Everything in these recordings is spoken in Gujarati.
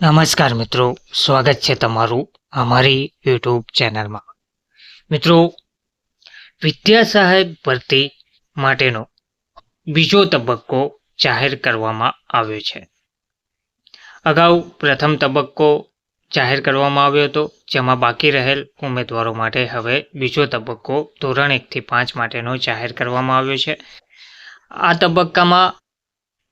નમસ્કાર મિત્રો, સ્વાગત છે તમારું અમારી યુટ્યુબ ચેનલમાં. મિત્રો, વિદ્યા સહાયક ભરતી માટેનો બીજો તબક્કો જાહેર કરવામાં આવ્યો છે. અગાઉ પ્રથમ તબક્કો જાહેર કરવામાં આવ્યો હતો, જેમાં બાકી રહેલ ઉમેદવારો માટે હવે બીજો તબક્કો ધોરણ 1 થી 5 માટેનો જાહેર કરવામાં આવ્યો છે. આ તબક્કામાં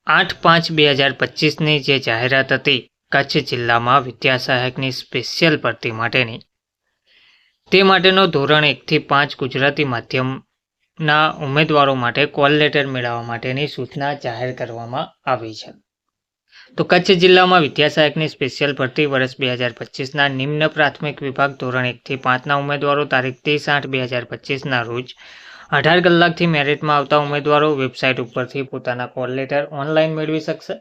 8/5/2025ની જે જાહેરાત હતી કચ્છ જિલ્લામાં વિદ્યા સહાયકની સ્પેશિયલ ભરતી માટેની, તે માટેનો ધોરણ 1 થી 5 ગુજરાતી માધ્યમના ઉમેદવારો માટે કોલ લેટર મેળવવા માટેની સૂચના જાહેર કરવામાં આવી છે. તો કચ્છ જિલ્લામાં વિદ્યા સહાયકની સ્પેશિયલ ભરતી વર્ષ 2025ના નિમ્ન પ્રાથમિક વિભાગ ધોરણ 1 થી 5ના ઉમેદવારો તારીખ 30/8/2025ના રોજ 18 કલાકથી મેરિટમાં આવતા ઉમેદવારો વેબસાઇટ ઉપરથી પોતાના કોલ લેટર ઓનલાઈન મેળવી શકશે.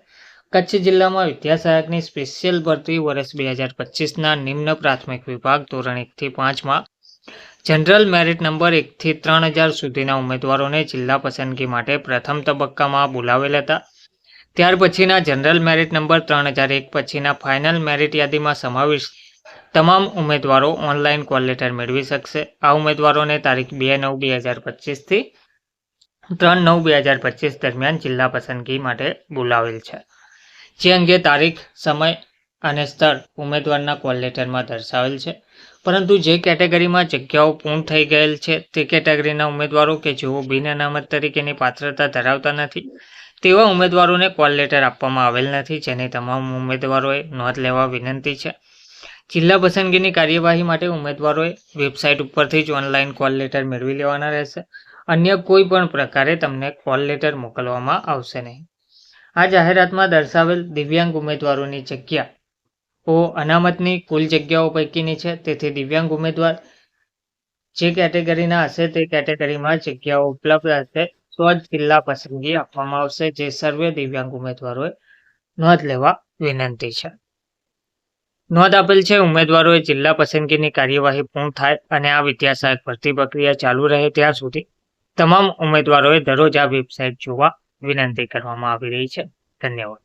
કચ્છ જિલ્લામાં વિદ્યા સહાયકની સ્પેશિયલ ભરતી વર્ષ 2025ના નિમ્ન પ્રાથમિક વિભાગ ધોરણ 1 થી 5માં જનરલ મેરિટ નંબર 1 થી 3000 સુધીના ઉમેદવારોને જિલ્લા પસંદગી માટે પ્રથમ તબક્કામાં બોલાવેલ હતા. ત્યાર પછીના જનરલ મેરિટ નંબર 3001 પછીના ફાઇનલ મેરિટ યાદીમાં સમાવિષ્ટ તમામ ઉમેદવારો ઓનલાઈન કોલ લેટર મેળવી શકશે. આ ઉમેદવારોને તારીખ 2/9/2025 થી 3/9/2025 દરમિયાન જિલ્લા પસંદગી માટે બોલાવેલ છે. જે અંગે તારીખ, સમય અને સ્થળ ઉમેદવારના કોલ લેટરમાં દર્શાવેલ છે. પરંતુ જે કેટેગરીમાં જગ્યાઓ પૂર્ણ થઈ ગયેલ છે તે કેટેગરીના ઉમેદવારો કે જેઓ બિન અનામત તરીકેની પાત્રતા ધરાવતા નથી તેવા ઉમેદવારોને કોલ લેટર આપવામાં આવેલ નથી, જેની તમામ ઉમેદવારોએ નોંધ લેવા વિનંતી છે. જિલ્લા પસંદગીની કાર્યવાહી માટે ઉમેદવારોએ વેબસાઇટ ઉપરથી જ ઓનલાઈન કોલ લેટર મેળવી લેવાના રહેશે. અન્ય કોઈ પણ પ્રકારે તમને કોલ લેટર મોકલવામાં આવશે નહીં. આ જાહેરાતમાં દર્શાવેલ દિવ્યાંગ ઉમેદવારોની જગ્યાઓ અનામતની કુલ જગ્યાઓ પૈકીની છે. તેથી દિવ્યાંગ ઉમેદવાર જે કેટેગરીના હશે તે કેટેગરીમાં જગ્યાઓ ઉપલબ્ધ હશે તો જ જિલ્લા પસંદગી આપવામાં આવશે, જે સર્વે દિવ્યાંગ ઉમેદવારોએ નોંધ લેવા વિનંતી છે. નોંધ આપેલ છે, ઉમેદવારોએ જિલ્લા પસંદગીની કાર્યવાહી પૂર્ણ થાય અને આ વિદ્યા સહાયક ભરતી પ્રક્રિયા ચાલુ રહે ત્યાં સુધી તમામ ઉમેદવારોએ દરરોજ આ વેબસાઇટ જોવા વિનંતી કરવામાં આવી રહી છે. ધન્યવાદ.